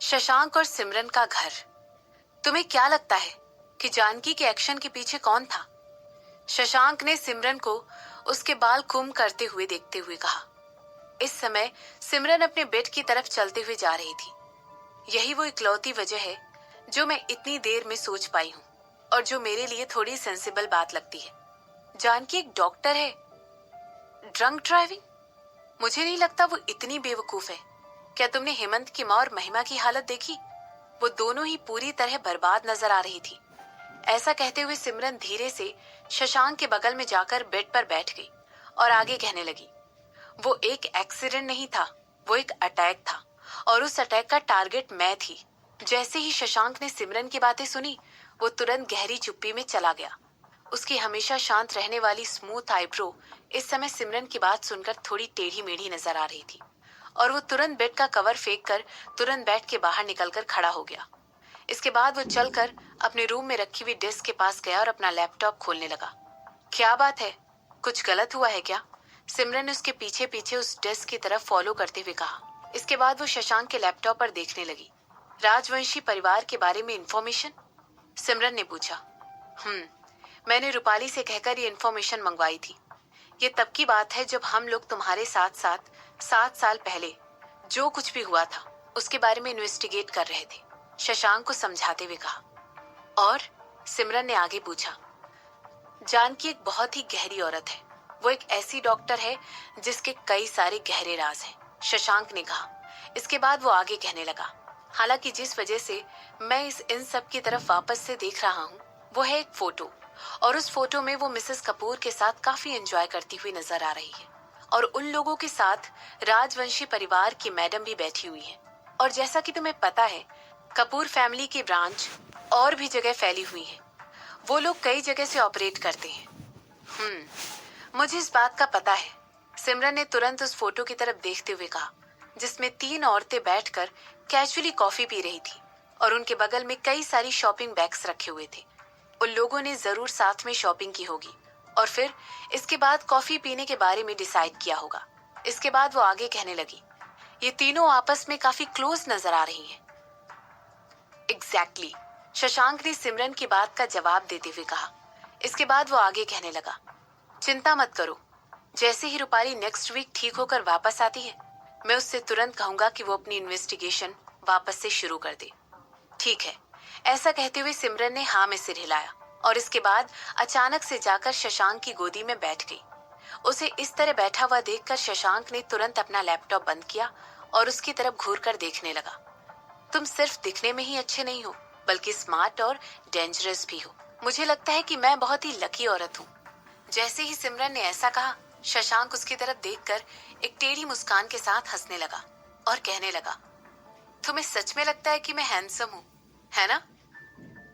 शशांक और सिमरन का घर। तुम्हें क्या लगता है कि जानकी के एक्शन के पीछे कौन था? शशांक ने सिमरन को उसके बाल कुम करते हुए देखते हुए कहा। इस समय सिमरन अपने बेड की तरफ चलते हुए जा रही थी। यही वो इकलौती वजह है जो मैं इतनी देर में सोच पाई हूँ और जो मेरे लिए थोड़ी सेंसिबल बात लगती है। जानकी एक डॉक्टर है। Drunk driving? मुझे नहीं लगता वो इतनी बेवकूफ है। क्या तुमने हेमंत की माँ और महिमा की हालत देखी? वो दोनों ही पूरी तरह बर्बाद नजर आ रही थी। ऐसा कहते हुए सिमरन धीरे से शशांक के बगल में जाकर बेड पर बैठ गई और आगे कहने लगी, वो एक एक्सीडेंट नहीं था, वो एक अटैक था और उस अटैक का टारगेट मैं थी। जैसे ही शशांक ने सिमरन की बातें सुनी, वो तुरंत गहरी चुप्पी में चला गया। उसकी हमेशा शांत रहने वाली स्मूथ आईब्रो इस समय सिमरन की बात सुनकर थोड़ी टेढ़ी मेढ़ी नजर आ रही थी और वो तुरंत बेड का कवर फेंक कर तुरंत बेड के बाहर निकलकर खड़ा हो गया। इसके बाद वो चलकर अपने रूम में रखी हुई डेस्क के पास गया और अपना लैपटॉप खोलने लगा। क्या बात है, कुछ गलत हुआ है क्या? सिमरन ने उसके पीछे पीछे उस डेस्क की तरफ फॉलो करते हुए कहा। इसके बाद वो शशांक के लैपटॉप पर देखने लगी। राजवंशी परिवार के बारे में इंफॉर्मेशन? सिमरन ने पूछा। मैंने रूपाली से कहकर ये इन्फॉर्मेशन मंगवाई थी। ये तब की बात है जब हम लोग तुम्हारे साथ साथ 7 साल पहले जो कुछ भी हुआ था उसके बारे में इन्वेस्टिगेट कर रहे थे, शशांक को समझाते हुए कहा। और? सिमरन ने आगे पूछा। जानकी एक बहुत ही गहरी औरत है। वो एक ऐसी डॉक्टर है जिसके कई सारे गहरे राज हैं, शशांक ने कहा। इसके बाद वो आगे कहने लगा, हालांकि जिस वजह से मैं इन सब की तरफ वापस से देख रहा हूँ वो है एक फोटो, और उस फोटो में वो मिसेस कपूर के साथ काफी एंजॉय करती हुई नजर आ रही है और उन लोगों के साथ राजवंशी परिवार की मैडम भी बैठी हुई है। और जैसा कि तुम्हें पता है, कपूर फैमिली की ब्रांच और भी जगह फैली हुई है। वो लोग कई जगह से ऑपरेट करते हैं। मुझे इस बात का पता है, सिमरन ने तुरंत उस फोटो की तरफ देखते हुए कहा, जिसमें 3 औरतें बैठकर कैजुअली कॉफी पी रही थी और उनके बगल में कई सारी शॉपिंग बैग्स रखे हुए थे। उन लोगों ने जरूर साथ में शॉपिंग की होगी और फिर इसके बाद कॉफी पीने के बारे में डिसाइड किया होगा। इसके बाद वो आगे कहने लगी, ये तीनों आपस में काफी क्लोज नजर आ रही हैं। एग्जैक्टली, शशांक ने सिमरन की बात का जवाब देते हुए कहा। इसके बाद वो आगे कहने लगा, चिंता मत करो, जैसे ही रूपाली नेक्स्ट वीक ठीक होकर वापस आती है, मैं उससे तुरंत कहूंगा कि वो अपनी इन्वेस्टिगेशन वापस से शुरू कर दे। ठीक है। ऐसा कहते हुए सिमरन ने हाँ में सिर हिलाया और इसके बाद अचानक से जाकर शशांक की गोदी में बैठ गई। उसे इस तरह बैठा हुआ देखकर शशांक ने तुरंत अपना लैपटॉप बंद किया और उसकी तरफ घूर कर देखने लगा। तुम सिर्फ दिखने में ही अच्छे नहीं हो, बल्कि स्मार्ट और डेंजरस भी हो। मुझे लगता है कि मैं बहुत ही लकी औरत हूँ। जैसे ही सिमरन ने ऐसा कहा, शशांक उसकी तरफ देखकर एक टेढ़ी मुस्कान के साथ हंसने लगा और कहने लगा, तुम्हें सच में लगता है कि मैं हैंडसम हूँ, है ना?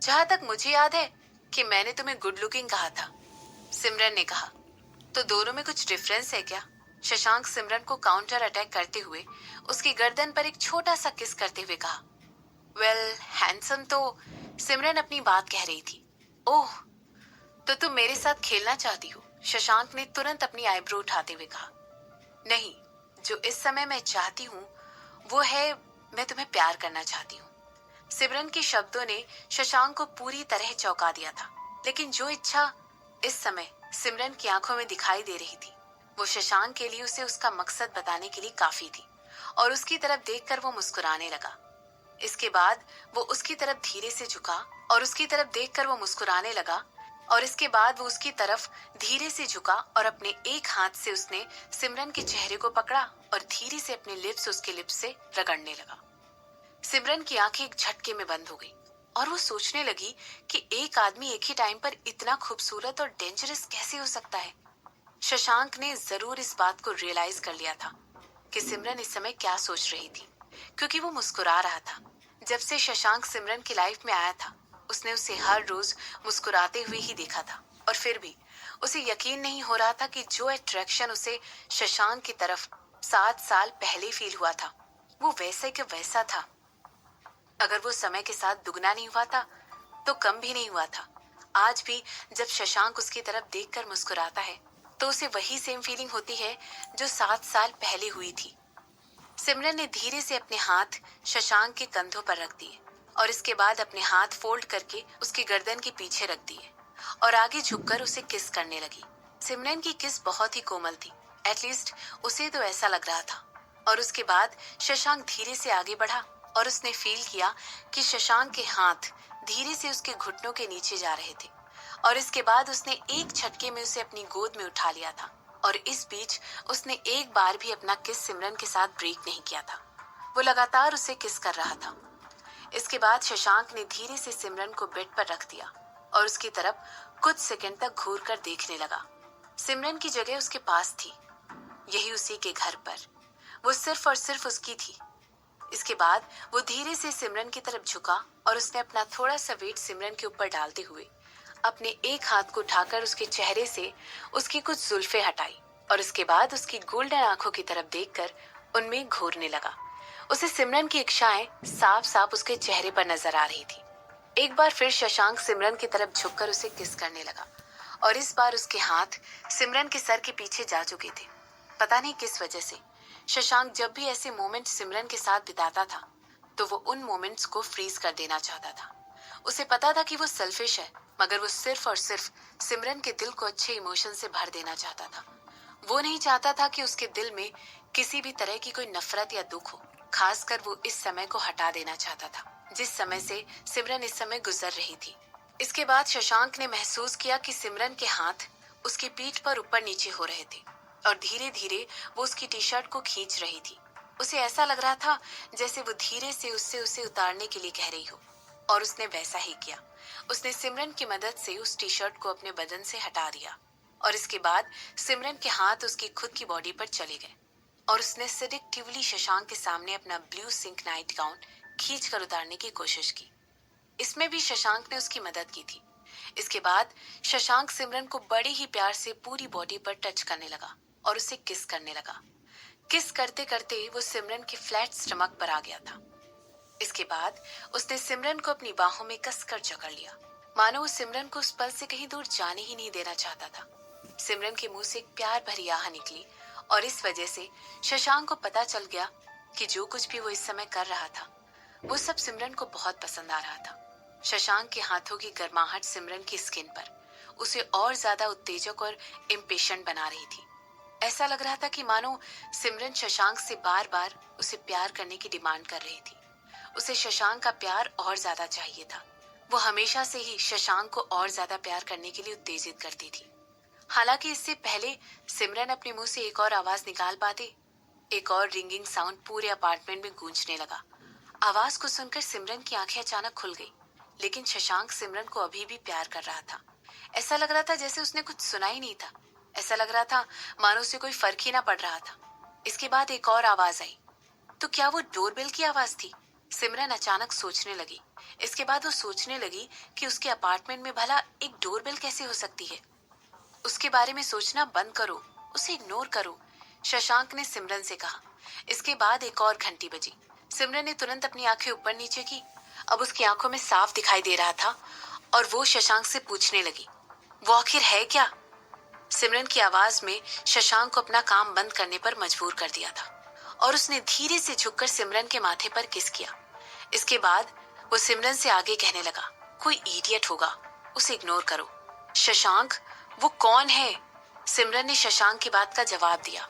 जहां तक मुझे याद है कि मैंने तुम्हें गुड लुकिंग कहा था, सिमरन ने कहा। तो दोनों में कुछ डिफरेंस है क्या? शशांक सिमरन को काउंटर अटैक करते हुए उसकी गर्दन पर एक छोटा सा किस करते हुए कहा। वेल, हैंडसम तो, सिमरन अपनी बात कह रही थी। ओह, तो तुम मेरे साथ खेलना चाहती हो? शशांक ने तुरंत अपनी आईब्रो उठाते हुए कहा। नहीं, जो इस समय मैं चाहती हूँ वो है, मैं तुम्हें प्यार करना चाहती हूँ। सिमरन के शब्दों ने शशांक को पूरी तरह चौंका दिया था, लेकिन जो इच्छा इस समय सिमरन की आंखों में दिखाई दे रही थी वो शशांक के लिए उसे उसका मकसद बताने के लिए काफी थी और उसकी तरफ देखकर वो मुस्कुराने लगा। इसके बाद वो उसकी तरफ धीरे से झुका और उसकी तरफ देखकर वो मुस्कुराने लगा और इसके बाद वो उसकी तरफ धीरे से झुका और अपने एक हाथ से उसने सिमरन के चेहरे को पकड़ा और धीरे से अपने लिप्स उसके लिप्स से रगड़ने लगा। सिमरन की आंखें एक झटके में बंद हो गई और वो सोचने लगी कि एक आदमी एक ही टाइम पर इतना खूबसूरत और डेंजरस कैसे हो सकता है। शशांक ने जरूर इस बात को रियलाइज कर लिया था कि सिमरन इस समय क्या सोच रही थी, क्योंकि वो मुस्कुरा रहा था। जब से शशांक सिमरन की लाइफ में आया था, उसने उसे हर रोज मुस्कुराते हुए ही देखा था और फिर भी उसे यकीन नहीं हो रहा था कि जो अट्रैक्शन उसे शशांक की तरफ 7 साल पहले फील हुआ था वो वैसे के वैसा था। अगर वो समय के साथ दुगना नहीं हुआ था तो कम भी नहीं हुआ था। आज भी जब शशांक उसकी तरफ देखकर मुस्कुराता है तो उसे वही सेम फीलिंग होती है जो 7 साल पहले हुई थी। सिमरन ने धीरे से अपने हाथ शशांक के कंधों पर रख दिए और इसके बाद अपने हाथ फोल्ड करके उसकी गर्दन के पीछे रख दिए और आगे झुककर उसे किस करने लगी। सिमरन की किस बहुत ही कोमल थी, एटलीस्ट उसे तो ऐसा लग रहा था। और उसके बाद शशांक धीरे से आगे बढ़ा और उसने फील किया कि शशांक के हाथ धीरे से उसके घुटनों के नीचे जा रहे थे और इसके बाद उसने एक झटके में उसे अपनी गोद में उठा लिया था। और इस बीच उसने एक बार भी अपना किस सिमरन के साथ ब्रेक नहीं किया था। वो लगातार उसे किस कर रहा था। इसके बाद शशांक ने धीरे से सिमरन को बेड पर रख दिया और उसकी तरफ कुछ सेकंड तक घूर कर देखने लगा। सिमरन की जगह उसके पास थी, यही उसी के घर पर। वो सिर्फ और सिर्फ उसकी थी। इसके बाद वो धीरे से सिमरन की तरफ झुका और उसने अपना थोड़ा सा वेट सिमरन के ऊपर डालते हुए अपने एक हाथ को उठाकर उसके चेहरे से उसकी कुछ जुल्फे हटाई और उसके बाद उसकी गोल्डन आंखों की तरफ देखकर उनमें घूरने लगा। उसे सिमरन की इच्छाएं साफ साफ उसके चेहरे पर नजर आ रही थी। एक बार फिर शशांक सिमरन की तरफ झुककर उसे किस करने लगा और इस बार उसके हाथ सिमरन के सर के पीछे जा चुके थे। पता नहीं किस वजह से शशांक जब भी ऐसे मोमेंट सिमरन के साथ बिताता था तो वो उन मोमेंट्स को फ्रीज कर देना चाहता था। उसे पता था कि वो सेल्फिश है, मगर वो सिर्फ और सिर्फ सिमरन के दिल को अच्छे इमोशन से भर देना चाहता था। वो नहीं चाहता था कि उसके दिल में किसी भी तरह की कोई नफरत या दुख हो। खासकर वो इस समय को हटा देना चाहता था जिस समय से सिमरन इस समय गुजर रही थी। इसके बाद शशांक ने महसूस किया कि सिमरन के हाथ उसकी पीठ पर ऊपर नीचे हो रहे थे और धीरे धीरे वो उसकी टी शर्ट को खींच रही थी। उसे ऐसा लग रहा था जैसे वो धीरे से उससे उसे उतारने के लिए कह रही हो और उसने वैसा ही किया। उसने सिमरन की मदद से उस टी शर्ट को अपने बदन से हटा दिया और इसके बाद सिमरन के हाथ उसकी खुद की बॉडी पर चले गए और उसने सिलेक्टिवली शशांक के सामने अपना ब्लू सिंक नाइट गाउन खींच कर उतारने की कोशिश की। इसमें भी शशांक ने उसकी मदद की थी। इसके बाद शशांक सिमरन को बड़े ही प्यार से पूरी बॉडी पर टच करने लगा और उसे किस करने लगा। किस करते करते वो सिमरन के फ्लैट स्टमक पर आ गया था। इसके बाद उसने सिमरन को अपनी बाहों में कसकर जकड़ लिया, मानो वो सिमरन को उस पल से कहीं दूर जाने ही नहीं देना चाहता था। सिमरन के मुंह से एक प्यार भरी आह निकली और इस वजह से शशांक को पता चल गया कि जो कुछ भी वो इस समय कर रहा था वो सब सिमरन को बहुत पसंद आ रहा था। शशांक के हाथों की गर्माहट सिमरन की स्किन पर उसे और ज्यादा उत्तेजक और इम्पेशेंट बना रही थी। ऐसा लग रहा था कि मानो सिमरन शशांक से बार बार उसे प्यार करने की डिमांड कर रही थी। उसे शशांक का प्यार और ज्यादा चाहिए था। वो हमेशा से ही शशांक को और ज्यादा प्यार करने के लिए उत्तेजित करती थी। हालांकि इससे पहले सिमरन अपने मुंह से एक और आवाज निकाल पाते, एक और रिंगिंग साउंड पूरे अपार्टमेंट में गूंजने लगा। आवाज को सुनकर सिमरन की आंखें अचानक खुल गई, लेकिन शशांक सिमरन को अभी भी प्यार कर रहा था। ऐसा लग रहा था जैसे उसने कुछ सुना ही नहीं था। ऐसा लग रहा था मानो उसे कोई फर्क ही ना पड़ रहा था। इसके बाद एक और आवाज आई। तो क्या वो डोरबेल की आवाज थी? सिमरन अचानक सोचने लगी। इसके बाद वो सोचने लगी कि उसके अपार्टमेंट में भला एक डोरबेल कैसे हो सकती है। उसके बारे में सोचना बंद करो, उसे इग्नोर करो, शशांक ने सिमरन से कहा। इसके बाद एक और घंटी बजी। सिमरन ने तुरंत अपनी आंखें ऊपर नीचे की। अब उसकी आंखों में साफ दिखाई दे रहा था और वो शशांक से पूछने लगी, वो आखिर है क्या? सिमरन की आवाज में शशांक को अपना काम बंद करने पर मजबूर कर दिया था और उसने धीरे से झुककर सिमरन के माथे पर किस किया। इसके बाद वो सिमरन से आगे कहने लगा, कोई इडियट होगा, उसे इग्नोर करो। शशांक, वो कौन है? सिमरन ने शशांक की बात का जवाब दिया।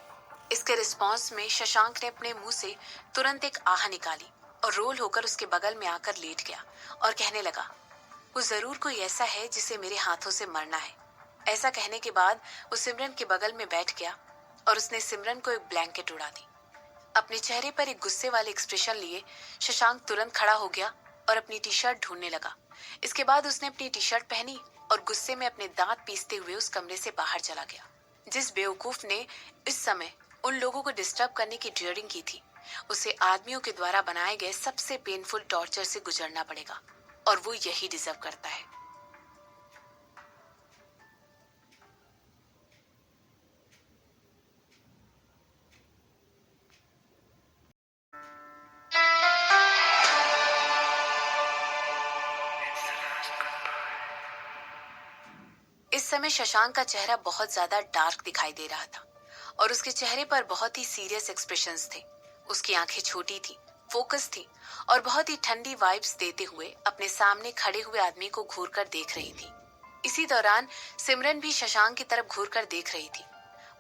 इसके रिस्पॉन्स में शशांक ने अपने मुंह से तुरंत एक आह निकाली और रोल होकर उसके बगल में आकर लेट गया और कहने लगा, वो जरूर कोई ऐसा है जिसे मेरे हाथों से मरना है। ऐसा कहने के बाद वो सिमरन के बगल में बैठ गया और उसने सिमरन को एक ब्लैंकेट उड़ा दी। अपने चेहरे पर एक गुस्से वाले एक्सप्रेशन लिए शशांक तुरंत खड़ा हो गया और अपनी टी शर्ट ढूंढने लगा। इसके बाद उसने अपनी टी शर्ट पहनी और गुस्से में अपने दांत पीसते हुए उस कमरे से बाहर चला गया। जिस बेवकूफ ने इस समय उन लोगों को डिस्टर्ब करने की ड्रियरिंग की थी, उसे आदमियों के द्वारा बनाए गए सबसे पेनफुल टॉर्चर से गुजरना पड़ेगा और वो यही डिजर्व करता है। इस समय शशांक का चेहरा बहुत ज्यादा डार्क दिखाई दे रहा था और उसके चेहरे पर बहुत ही सीरियस एक्सप्रेशंस थे। उसकी आंखें छोटी थी, फोकस थी और बहुत ही ठंडी वाइब्स देते हुए अपने सामने खड़े हुए आदमी को घूर कर देख रही थी। इसी दौरान सिमरन भी शशांक की तरफ घूर कर देख रही थी।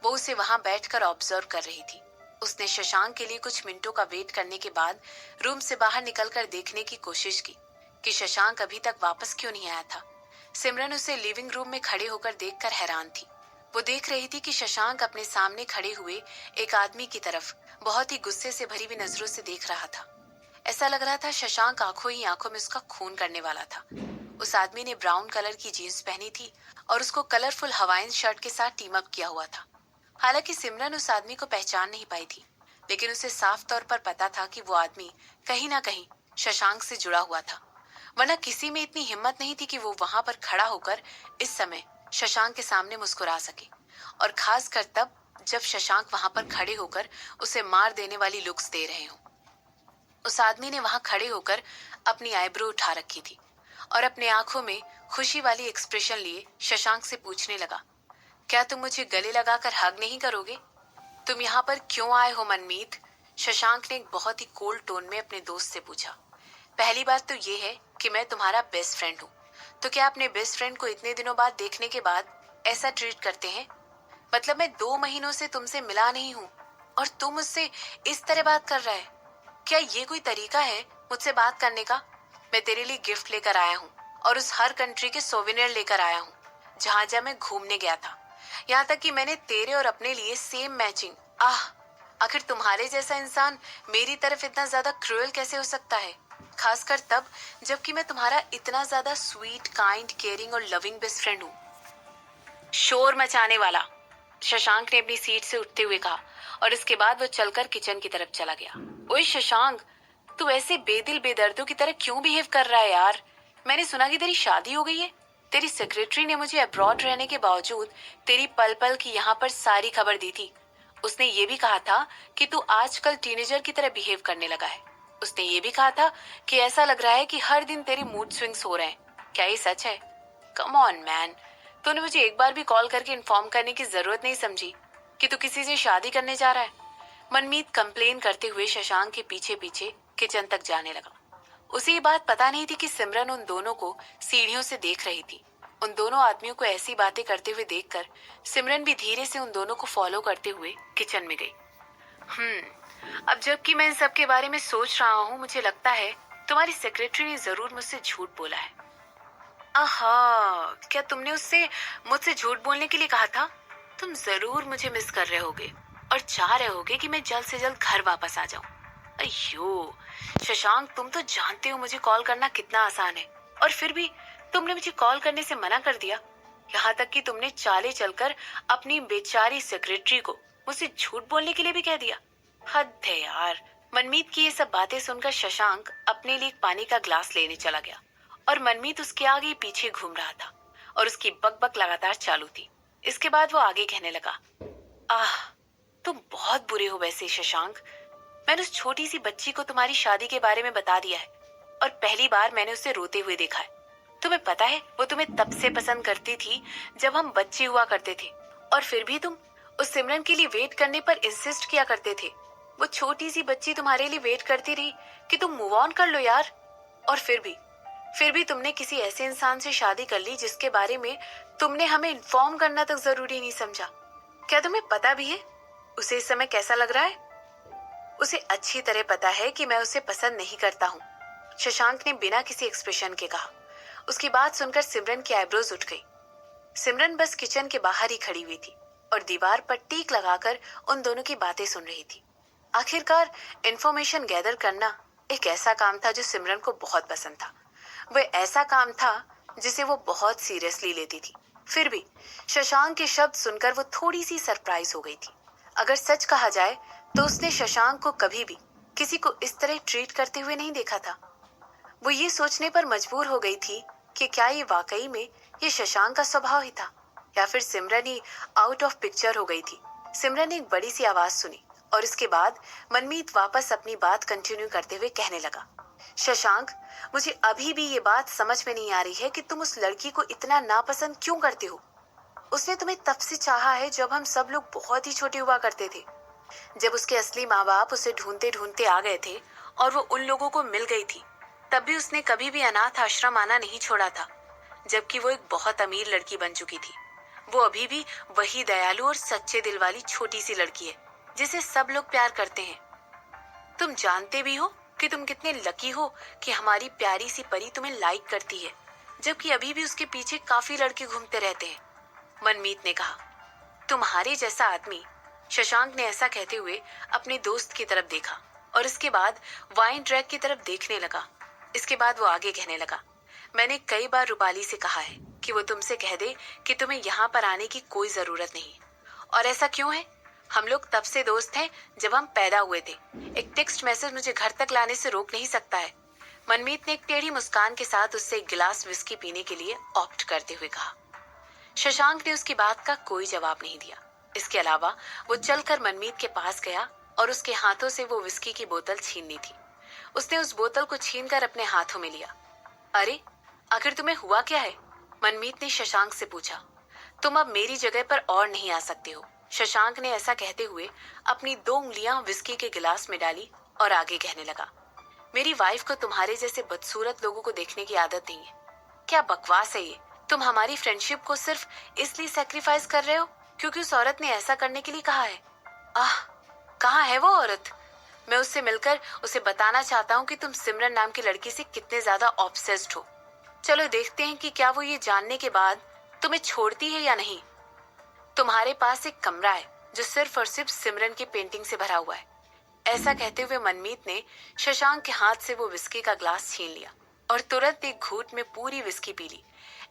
वो उसे वहां बैठकर ऑब्जर्व कर रही थी। उसने शशांक के लिए कुछ मिनटों का वेट करने के बाद रूम से बाहर निकलकर देखने की कोशिश की कि शशांक अभी तक वापस क्यों नहीं आया था। सिमरन उसे लिविंग रूम में खड़े होकर देखकर हैरान थी। वो देख रही थी कि शशांक अपने सामने खड़े हुए एक आदमी की तरफ बहुत ही गुस्से से भरी हुई नजरों से देख रहा था। ऐसा लग रहा था शशांक आंखों ही आंखों में उसका खून करने वाला था। उस आदमी ने ब्राउन कलर की जीन्स पहनी थी और उसको कलरफुल हवाइन शर्ट के साथ टीम अप किया हुआ था। हालांकि सिमरन उस आदमी को पहचान नहीं पाई थी, लेकिन उसे साफ तौर पर पता था कि वो आदमी कहीं ना कहीं शशांक से जुड़ा हुआ था। वरना किसी में इतनी हिम्मत नहीं थी कि वो वहां पर खड़ा होकर इस समय शशांक के सामने मुस्कुरा सके, और खासकर तब जब शशांक वहां पर खड़े होकर उसे मार देने वाली लुक्स दे रहे हों। उस आदमी ने वहां खड़े होकर अपनी आईब्रो उठा रखी थी और अपने आंखों में खुशी वाली एक्सप्रेशन लिए शशांक से पूछने लगा, क्या तुम मुझे गले लगाकर हग नहीं करोगे? तुम यहाँ पर क्यों आए हो मनमीत? शशांक ने एक बहुत ही कोल्ड टोन में अपने दोस्त से पूछा। पहली बात तो ये है कि मैं तुम्हारा बेस्ट फ्रेंड हूँ, तो क्या अपने बेस्ट फ्रेंड को इतने दिनों बाद देखने के बाद ऐसा ट्रीट करते हैं? मतलब मैं 2 महीनों से तुमसे मिला नहीं हूँ और तुम मुझसे इस तरह बात कर रहा है? क्या ये कोई तरीका है मुझसे बात करने का? मैं तेरे लिए गिफ्ट लेकर आया हूँ और उस हर कंट्री के सोवेनियर लेकर आया हूँ जहाँ जहाँ मैं घूमने गया था। यहाँ तक कि मैंने तेरे और अपने लिए सेम मैचिंग। आखिर तुम्हारे जैसा इंसान मेरी तरफ इतना ज्यादा क्रूएल कैसे हो सकता है? खासकर तब जबकि मैं तुम्हारा इतना ज्यादा स्वीट, काइंड, केयरिंग और लविंग बेस्ट फ्रेंड हूँ। शोर मचाने वाला, शशांक ने अपनी सीट से उठते हुए कहा, और इसके बाद वो चलकर किचन की तरफ चला गया। ओए शशांक, तू ऐसे बेदिल बेदर्दों की तरह क्यों बिहेव कर रहा है यार? मैंने सुना कि तेरी शादी हो गई है। तेरी सेक्रेटरी ने मुझे अब्रॉड रहने के बावजूद तेरी पल पल की यहाँ पर सारी खबर दी थी। उसने ये भी कहा था कि तू आजकल टीनेजर की तरह बिहेव करने लगा है। उसने ये भी कहा था कि ऐसा लग रहा है कि हर दिन तेरे मूड स्विंग्स हो रहे हैं। क्या ये सच है? कम ऑन मैन, तूने मुझे एक बार भी कॉल करके इन्फॉर्म करने की जरूरत नहीं समझी कि तू किसी से शादी करने जा रहा है? मनमीत कंप्लेन करते हुए शशांक के पीछे पीछे किचन तक जाने लगा। उसे ये बात पता नहीं थी कि सिमरन उन दोनों को सीढ़ियों से देख रही थी। उन दोनों आदमियों को ऐसी बातें करते हुए देखकर सिमरन भी धीरे से उन दोनों को फॉलो करते हुए किचन में गई। अब जबकि मैं इन सब के बारे में सोच रहा हूँ, मुझे लगता है तुम्हारी सेक्रेटरी ने जरूर मुझसे झूठ बोला है। क्या तुमने उससे मुझसे झूठ बोलने के लिए कहा था? तुम जरूर मुझे मिस कर रहे होगे और चाह रहे होगे कि मैं जल्द से जल्द घर वापस आ जाऊं। अयो शशांक, तुम तो जानते हो मुझे कॉल करना कितना आसान है, और फिर भी तुमने मुझे कॉल करने से मना कर दिया। यहाँ तक कि तुमने चाले चलकर अपनी बेचारी सेक्रेटरी को मुझसे झूठ बोलने के लिए भी कह दिया। हद है यार। मनमीत की ये सब बातें सुनकर शशांक अपने लिए एक पानी का ग्लास लेने चला गया और मनमीत उसके आगे पीछे घूम रहा था और उसकी बकबक लगातार चालू थी। इसके बाद वो आगे कहने लगा, तुम बहुत बुरे हो वैसे शशांक। मैंने उस छोटी सी बच्ची को तुम्हारी शादी के बारे में बता दिया है और पहली बार मैंने उसे रोते हुए देखा है। तुम्हें पता है वो तुम्हें तब से पसंद करती थी जब हम बच्चे हुआ करते थे, और फिर भी तुम उस सिमरन के लिए वेट करने पर इंसिस्ट किया करते थे। वो छोटी सी बच्ची तुम्हारे लिए वेट करती रही कि तुम मूव ऑन कर लो यार, और फिर भी तुमने किसी ऐसे इंसान से शादी कर ली जिसके बारे में तुमने हमें इन्फॉर्म करना तक जरूरी नहीं समझा। क्या तुम्हें पता भी है उसे इस समय कैसा लग रहा है? उसे अच्छी तरह पता है कि मैं उसे पसंद नहीं करता हूँ, शशांक ने बिना किसी एक्सप्रेशन के कहा। उसकी बात सुनकर सिमरन की आईब्रोज उठ गई। सिमरन बस किचन के बाहर ही खड़ी हुई थी और दीवार पर टीक लगाकर उन दोनों की बातें सुन रही थी। आखिरकार इंफॉर्मेशन गैदर करना एक ऐसा काम था जो सिमरन को बहुत पसंद था। वह ऐसा काम था जिसे वो बहुत सीरियसली लेती थी। फिर भी शशांक के शब्द सुनकर वो थोड़ी सी सरप्राइज हो गई थी। अगर सच कहा जाए तो उसने शशांक को कभी भी किसी को इस तरह ट्रीट करते हुए नहीं देखा था। वो ये सोचने पर मजबूर हो गई थी कि क्या ये वाकई में ये शशांक का स्वभाव ही था, या फिर सिमरन ही आउट ऑफ पिक्चर हो गई थी। सिमरन ने एक बड़ी सी आवाज सुनी और इसके बाद मनमीत वापस अपनी बात कंटिन्यू करते हुए कहने लगा, शशांक, मुझे अभी भी ये बात समझ में नहीं आ रही है कि तुम उस लड़की को इतना नापसंद क्यों करते हो। उसने तुम्हें तब से चाहा है जब हम सब लोग बहुत ही छोटे हुआ करते थे। जब उसके असली माँ बाप उसे ढूंढते ढूंढते आ गए थे और वो उन लोगों को मिल गई थी, तब भी उसने कभी भी अनाथ आश्रम आना नहीं छोड़ा था, जबकि वो एक बहुत अमीर लड़की बन चुकी थी। वो अभी भी वही दयालु और सच्चे दिल वाली छोटी सी लड़की है जिसे सब लोग प्यार करते हैं। तुम जानते भी हो कि तुम कितने लकी हो कि हमारी प्यारी सी परी तुम्हें लाइक करती है, जबकि अभी भी उसके पीछे काफी लड़के घूमते रहते हैं, मनमीत ने कहा। तुम्हारे जैसा आदमी, शशांक ने ऐसा कहते हुए अपने दोस्त की तरफ देखा और इसके बाद वाइन ट्रैक की तरफ देखने लगा। इसके बाद वो आगे कहने लगा, मैंने कई बार रूपाली से कहा है कि वो तुमसे कह दे कि तुम्हें यहाँ पर आने की कोई जरूरत नहीं। और ऐसा क्यों है? हम लोग तब से दोस्त हैं जब हम पैदा हुए थे। एक टेक्स्ट मैसेज मुझे घर तक लाने से रोक नहीं सकता है। मनमीत ने एक टेढ़ी मुस्कान के साथ उससे एक गिलास विस्की पीने के लिए ऑप्ट करते हुए कहा। शशांक ने उसकी बात का कोई जवाब नहीं दिया। इसके अलावा वो चलकर मनमीत के पास गया और उसके हाथों से वो विस्की की बोतल छीननी थी। उसने उस बोतल को छीनकर अपने हाथों में लिया। अरे, आखिर तुम्हें हुआ क्या है? मनमीत ने शशांक से पूछा। तुम अब मेरी जगह पर और नहीं आ सकते हो, शशांक ने ऐसा कहते हुए अपनी 2 उंगलियां विस्की के गिलास में डाली और आगे कहने लगा। मेरी वाइफ को तुम्हारे जैसे बदसूरत लोगों को देखने की आदत नहीं है। क्या बकवास है ये? तुम हमारी फ्रेंडशिप को सिर्फ इसलिए सैक्रिफाइस कर रहे हो क्योंकि उस औरत ने ऐसा करने के लिए कहा है। आह, कहाँ है वो औरत? मैं उससे मिलकर उसे बताना चाहता हूँ कि तुम सिमरन नाम की लड़की से कितने ज्यादा ऑब्सेस्ड हो। चलो देखते हैं कि क्या वो ये जानने के बाद तुम्हें छोड़ती है या नहीं। तुम्हारे पास एक कमरा है जो सिर्फ और सिर्फ सिमरन की पेंटिंग से भरा हुआ है। ऐसा कहते हुए मनमीत ने शशांक के हाथ से वो विस्की का ग्लास छीन लिया और तुरंत एक घूंट में पूरी विस्की पी ली।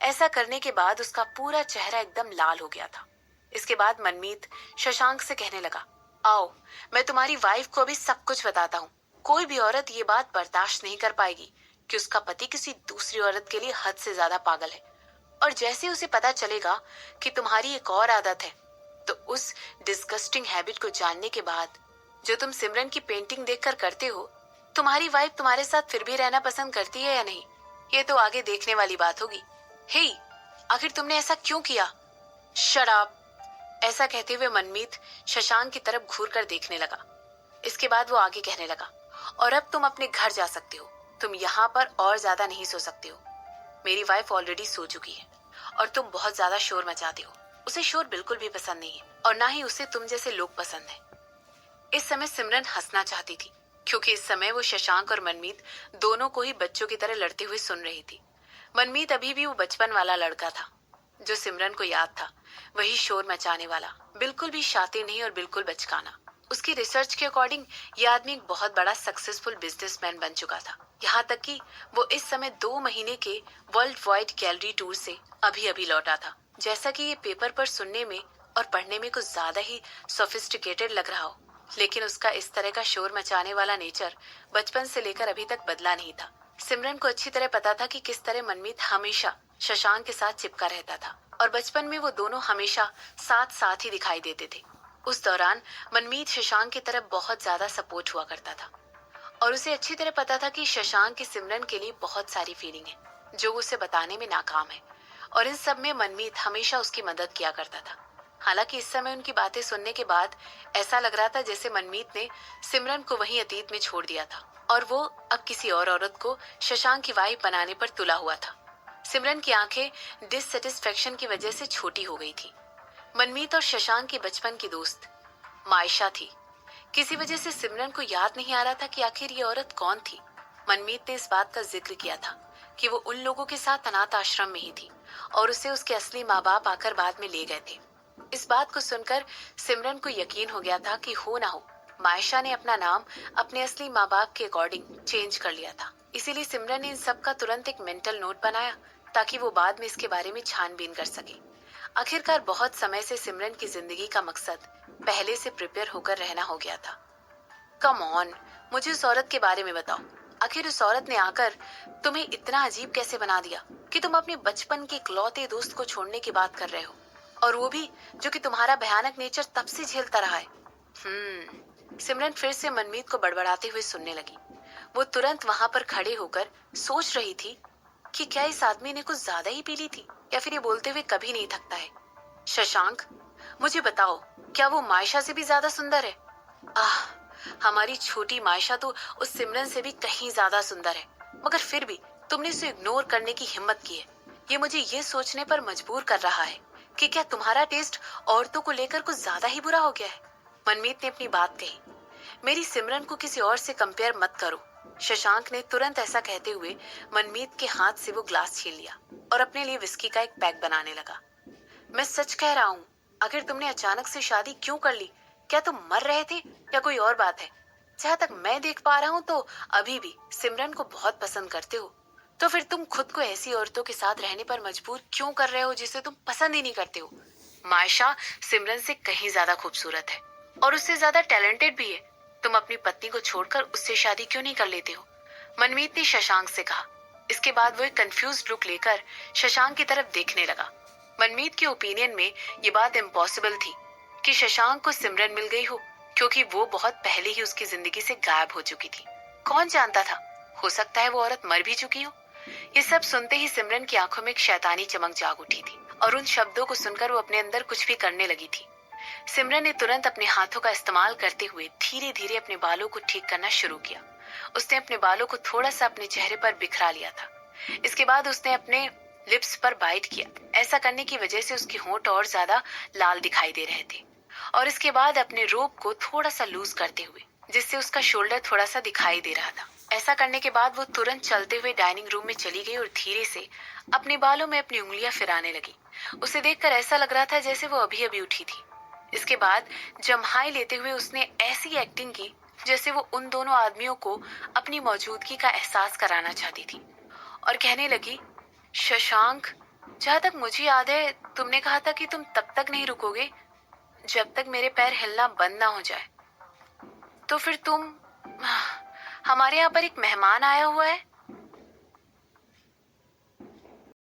ऐसा करने के बाद उसका पूरा चेहरा एकदम लाल हो गया था। इसके बाद मनमीत शशांक से कहने लगा, आओ, मैं तुम्हारी वाइफ को अभी सब कुछ बताता हूँ। कोई भी औरत ये बात बर्दाश्त नहीं कर पाएगी कि उसका पति किसी दूसरी औरत के लिए हद से ज्यादा पागल है। और जैसे उसे पता चलेगा कि तुम्हारी एक और आदत है, तो उस डिस्गस्टिंग हैबिट को जानने के बाद जो तुम सिमरन की पेंटिंग देखकर करते हो, तुम्हारी वाइफ तुम्हारे साथ फिर भी रहना पसंद करती है या नहीं, ये तो आगे देखने वाली बात होगी। हे, आखिर तुमने ऐसा क्यों किया? Shut up! ऐसा कहते हुए मनमीत शशांक की तरफ घूर कर देखने लगा। इसके बाद वो आगे कहने लगा, और अब तुम अपने घर जा सकते हो। तुम यहाँ पर और ज्यादा नहीं सो सकते हो। मेरी वाइफ ऑलरेडी सो चुकी है और तुम बहुत ज्यादा शोर मचाते हो। उसे शोर बिल्कुल भी पसंद नहीं है और ना ही उसे तुम जैसे लोग पसंद है। इस समय सिमरन हंसना चाहती थी क्योंकि इस समय वो शशांक और मनमीत दोनों को ही बच्चों की तरह लड़ते हुए सुन रही थी। मनमीत अभी भी वो बचपन वाला लड़का था जो सिमरन को याद था, वही शोर मचाने वाला, बिल्कुल भी शातिर नहीं और बिल्कुल बचकाना। उसकी रिसर्च के अकॉर्डिंग ये आदमी एक बहुत बड़ा सक्सेसफुल बिजनेसमैन बन चुका था। यहाँ तक कि वो इस समय 2 महीने के वर्ल्ड वाइड गैलरी टूर से अभी अभी लौटा था। जैसा कि ये पेपर पर सुनने में और पढ़ने में कुछ ज्यादा ही सोफिस्टिकेटेड लग रहा हो, लेकिन उसका इस तरह का शोर मचाने वाला नेचर बचपन से लेकर अभी तक बदला नहीं था। सिमरन को अच्छी तरह पता था कि किस तरह मनमीत हमेशा शशांक के साथ चिपका रहता था और बचपन में वो दोनों हमेशा साथ साथ ही दिखाई देते थे। उस दौरान मनमीत शशांक की तरफ बहुत ज्यादा सपोर्ट हुआ करता था और उसे अच्छी तरह पता था कि शशांक की सिमरन के लिए बहुत सारी फीलिंग है जो उसे बताने में नाकाम है, और इन सब में मनमीत हमेशा उसकी मदद किया करता था। हालांकि इस समय उनकी बातें सुनने के बाद ऐसा लग रहा था जैसे मनमीत ने सिमरन को वहीं अतीत में छोड़ दिया था और वो अब किसी और औरत को शशांक की वाइफ बनाने पर तुला हुआ था। सिमरन की आंखें डिससेटिस्फेक्शन की वजह से छोटी हो गई थी। मनमीत और शशांक की बचपन की दोस्त मायशा थी। किसी वजह से सिमरन को याद नहीं आ रहा था कि आखिर ये औरत कौन थी। मनमीत ने इस बात का जिक्र किया था कि वो उन लोगों के साथ अनाथ आश्रम में ही थी और उसे उसके असली माँ बाप आकर बाद में ले गए थे। इस बात को सुनकर सिमरन को यकीन हो गया था कि हो ना हो मायशा ने अपना नाम अपने असली माँ बाप के अकॉर्डिंग चेंज कर लिया था। इसीलिए सिमरन ने इन सब का तुरंत एक मेंटल नोट बनाया ताकि वो बाद में इसके बारे में छानबीन कर सके। आखिरकार बहुत समय से सिमरन की जिंदगी का मकसद पहले से प्रिपेयर होकर रहना हो गया था। कम ऑन, मुझे उस औरत के बारे में बताओ। आखिर उस औरत ने आकर तुम्हें इतना अजीब कैसे बना दिया कि तुम अपने बचपन के इकलौते दोस्त को छोड़ने की बात कर रहे हो, और वो भी जो कि तुम्हारा भयानक नेचर तब से झेलता रहा है। सिमरन फिर से मनमीत को बड़बड़ाते हुए सुनने लगी। वो तुरंत वहां पर खड़े होकर सोच रही थी कि क्या इस आदमी ने कुछ ज्यादा ही पी ली थी या फिर ये बोलते हुए कभी नहीं थकता है। शशांक, मुझे बताओ, क्या वो मायशा से भी ज्यादा सुंदर है? आह, हमारी छोटी मायशा तो उस सिमरन से भी कहीं ज्यादा सुंदर है, मगर फिर भी तुमने उसे इग्नोर करने की हिम्मत की है। ये मुझे ये सोचने पर मजबूर कर रहा है कि क्या तुम्हारा टेस्ट औरतों को लेकर कुछ ज्यादा ही बुरा हो गया है। मनमीत ने अपनी बात कही। मेरी सिमरन को किसी और से कंपेयर मत करो। शशांक ने तुरंत ऐसा कहते हुए मनमीत के हाथ से वो ग्लास छीन लिया और अपने लिए विस्की का एक पैक बनाने लगा। मैं सच कह रहा हूँ, आखिर तुमने अचानक से शादी क्यों कर ली? क्या तुम मर रहे थे या कोई और बात है? जहाँ तक मैं देख पा रहा हूँ तो अभी भी सिमरन को बहुत पसंद करते हो। तो फिर तुम खुद को ऐसी औरतों के साथ रहने पर मजबूर क्यों कर रहे हो जिसे तुम पसंद ही नहीं करते हो? मायशा सिमरन से कहीं ज्यादा खूबसूरत है और उससे ज्यादा टैलेंटेड भी है। तुम अपनी पत्नी को छोड़कर उससे शादी क्यों नहीं कर लेते हो? मनमीत ने शशांक से कहा। इसके बाद वो एक कंफ्यूज लुक लेकर शशांक की तरफ देखने लगा। मनमीत के ओपिनियन में ये बात इम्पॉसिबल थी कि शशांक को सिमरन मिल गई हो, क्योंकि वो बहुत पहले ही उसकी जिंदगी से गायब हो चुकी थी। कौन जानता था, हो सकता है वो औरत मर भी चुकी हो। ये सब सुनते ही सिमरन की आंखों में एक शैतानी चमक जाग उठी थी और उन शब्दों को सुनकर वो अपने अंदर कुछ भी करने लगी थी। सिमरन ने तुरंत अपने हाथों का इस्तेमाल करते हुए धीरे धीरे अपने बालों को ठीक करना शुरू किया। उसने अपने बालों को थोड़ा सा अपने चेहरे पर बिखरा लिया था। इसके बाद उसने अपने लिप्स पर बाइट किया। ऐसा करने की वजह से उसके होंठ और ज्यादा लाल दिखाई दे रहे थे। और इसके बाद अपने रोब को थोड़ा सा लूज करते हुए, जिससे उसका शोल्डर थोड़ा सा दिखाई दे रहा था। ऐसा करने के बाद वो तुरंत चलते हुए डाइनिंग रूम में चली गई और धीरे से अपने बालों में अपनी उंगलियां फिराने लगी। उसे देखकर ऐसा लग रहा था जैसे वो अभी अभी उठी थी। इसके बाद जम्हाई लेते हुए उसने ऐसी एक्टिंग की जैसे वो उन दोनों आदमियों को अपनी मौजूदगी का एहसास कराना चाहती थी और कहने लगी, शशांक, जहाँ तक मुझे याद है तुमने कहा था कि तुम तब तक नहीं रुकोगे जब तक मेरे पैर हिलना बंद ना हो जाए। तो फिर तुम, हमारे यहाँ पर एक मेहमान आया हुआ है।